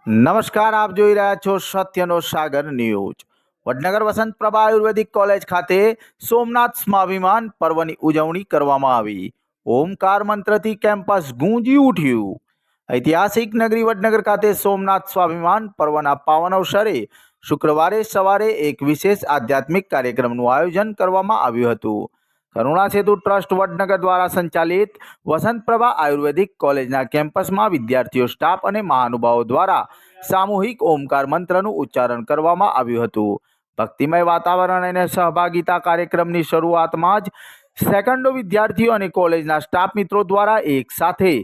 નમસ્કાર, આપ જોઈ રહ્યા છો સત્યનો સાગર ન્યૂઝ। વડનગર વસંત પ્રભા આયુર્વેદિક કોલેજ ખાતે સોમનાથ સ્વાભિમાન પર્વની ઉજવણી કરવામાં આવી। ઓમકાર મંત્રથી કેમ્પસ ગુંજી ઉઠ્યું। ઐતિહાસિક નગરી વડનગર ખાતે સોમનાથ સ્વાભિમાન પર્વના પાવન અવસરે શુક્રવારે સવારે એક વિશેષ આધ્યાત્મિક કાર્યક્રમનું આયોજન કરવામાં આવ્યું હતું। કરુણા સેતુ ટ્રસ્ટ વડનગર દ્વારા સંચાલિત વસંત પ્રભા આયુર્વેદિક કોલેજના કેમ્પસમાં વિદ્યાર્થીઓ, સ્ટાફ અને મહાનુભાવો દ્વારા સામૂહિક ઓમકાર મંત્રનું ઉચ્ચારણ કરવામાં આવ્યું હતું। ભક્તિમય વાતાવરણ અને સહભાગિતા કાર્યક્રમની શરૂઆતમાં જ સેકન્ડો વિદ્યાર્થીઓ અને કોલેજના સ્ટાફ મિત્રો દ્વારા એક સાથે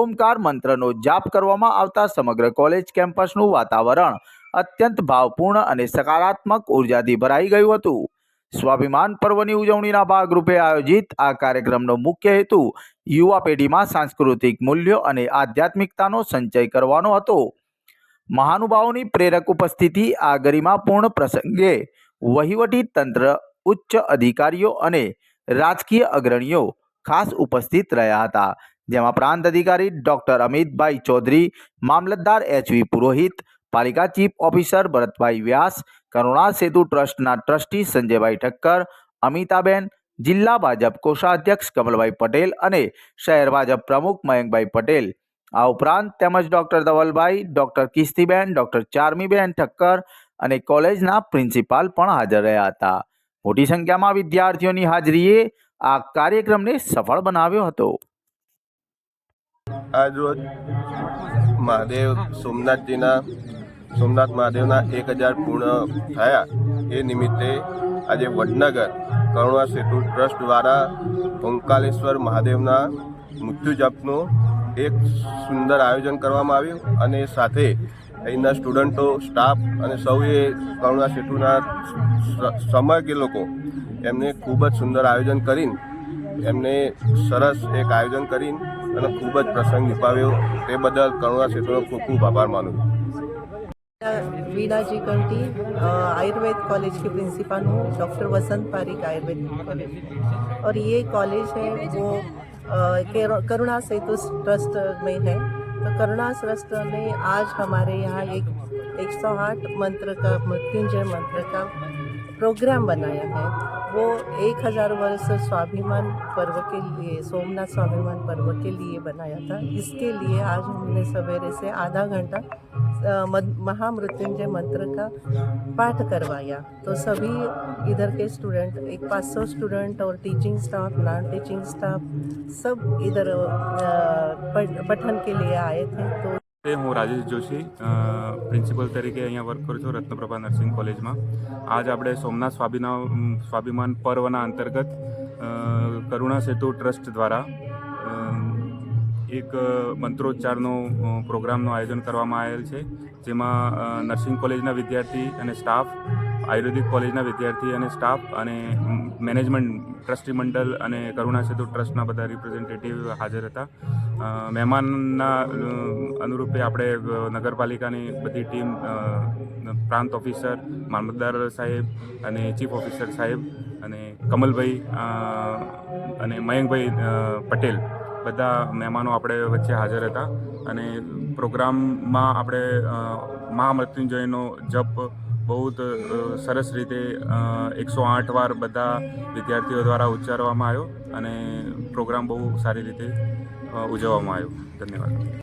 ઓમકાર મંત્રનો જાપ કરવામાં આવતા સમગ્ર કોલેજ કેમ્પસનું વાતાવરણ અત્યંત ભાવપૂર્ણ અને સકારાત્મક ઉર્જાથી ભરાઈ ગયું હતું। સ્વાભિમાન પર્વની ઉજવણીના ભાગરૂપે આયોજિત આ કાર્યક્રમનો મુખ્ય હેતુ યુવા પેઢીમાં સાંસ્કૃતિક મૂલ્યો અને આધ્યાત્મિકતાનો સંચય કરવાનો હતો। મહાનુભાવોની પ્રેરક ઉપસ્થિતિ આ ગરિમાપૂર્ણ પ્રસંગે વહીવટી તંત્ર, ઉચ્ચ અધિકારીઓ અને રાજકીય અગ્રણીઓ ખાસ ઉપસ્થિત રહ્યા હતા, જેમાં પ્રાંત અધિકારી ડોક્ટર અમિતભાઈ ચૌધરી, મામલતદાર એચ.વી. પુરોહિત, પાલિકા ચીફ ઓફિસર ભરતભાઈ વ્યાસ, કરુણા સેતુ ટ્રસ્ટના ટ્રસ્ટી સંજયભાઈ ઠક્કર, અમિતાબેન, જિલ્લા ભાજપ કોષાધ્યક્ષ કમલભાઈ પટેલ અને શહેર ભાજપ પ્રમુખ મયંકભાઈ પટેલ, આ ઉપરાંત તેમજ doctor Dhavalbhai, doctor કિસ્તીબેન, doctor ચારમીબેન Thakkar અને કોલેજના પ્રિન્સિપાલ પણ હાજર રહ્યા હતા। મોટી સંખ્યામાં વિદ્યાર્થીઓની હાજરીએ આ કાર્યક્રમને સફળ બનાવ્યો હતો। આજ રોજ મહાદેવ સોમનાથ મહાદેવના 1000 પૂર્ણ થયા એ નિમિત્તે આજે વડનગર કરુણા સેતુ ટ્રસ્ટ દ્વારા ઓમકારેશ્વર મહાદેવના મૃત્યુ જપનું એક સુંદર આયોજન કરવામાં આવ્યું અને સાથે અહીંના સ્ટુડન્ટો, સ્ટાફ અને સૌએ કરુણા સેતુના સમગ્ર લોકો એમને ખૂબ જ સુંદર આયોજન કરીને એમને સરસ એક આયોજન કરીને અને ખૂબ જ પ્રસંગ નિભાવ્યો। તે બદલ કરુણા સેતુનો ખૂબ ખૂબ આભાર માનું છું। वीणा जी कंटी आयुर्वेद कॉलेज की प्रिंसिपल हूँ, डॉक्टर वसंत पारिक आयुर्वेद कॉलेज। और ये कॉलेज है वो करुणा सेतु ट्रस्ट में है। तो करुणा ट्रस्ट ने आज हमारे यहाँ एक 108 मंत्र का, मृत्युंजय मंत्र का प्रोग्राम बनाया है। वो 1000 वर्ष स्वाभिमान पर्व के लिए, सोमनाथ स्वाभिमान पर्व के लिए बनाया था। इसके लिए आज हमने सवेरे से आधा घंटा महामृत्युंजय मंत्र का पाठ करवाया। तो सभी इधर के स्टूडेंट, एक 500 स्टूडेंट और teaching staff, non teaching staff सब इधर पठन के लिए आए थे। तो હું રાજેશ જોશી પ્રિન્સિપલ તરીકે અહીંયા વર્ક કરું છું રત્નપ્રભા નર્સિંગ કોલેજમાં। આજ આપણે સોમનાથ સ્વાભિમાન પર્વના અંતર્ગત કરુણા સેતુ ટ્રસ્ટ દ્વારા એક મંત્રોચ્ચારનો પ્રોગ્રામનું આયોજન કરવામાં આવેલ છે, જેમાં નર્સિંગ કોલેજના વિદ્યાર્થી અને સ્ટાફ, આયુર્વેદિક કોલેજના વિદ્યાર્થી અને સ્ટાફ અને મેનેજમેન્ટ, ટ્રસ્ટી મંડળ અને કરુણા સેતુ ટ્રસ્ટના બધા રિપ્રેઝેન્ટેટિવ હાજર હતા। મહેમાનના અનુરૂપે આપણે નગરપાલિકાની બધી ટીમ, પ્રાંત ઓફિસર, મામલતદાર સાહેબ અને ચીફ ઓફિસર સાહેબ અને કમલભાઈ અને મયંકભાઈ પટેલ બધા મહેમાનો આપણે વચ્ચે હાજર હતા। અને પ્રોગ્રામમાં આપણે મહામૃત્યુંજયનો જપ બહુ જ સરસ રીતે 108 વાર બધા વિદ્યાર્થીઓ દ્વારા ઉચ્ચારવામાં આવ્યો અને પ્રોગ્રામ બહુ સારી રીતે ઉજવવામાં આવ્યો। ધન્યવાદ।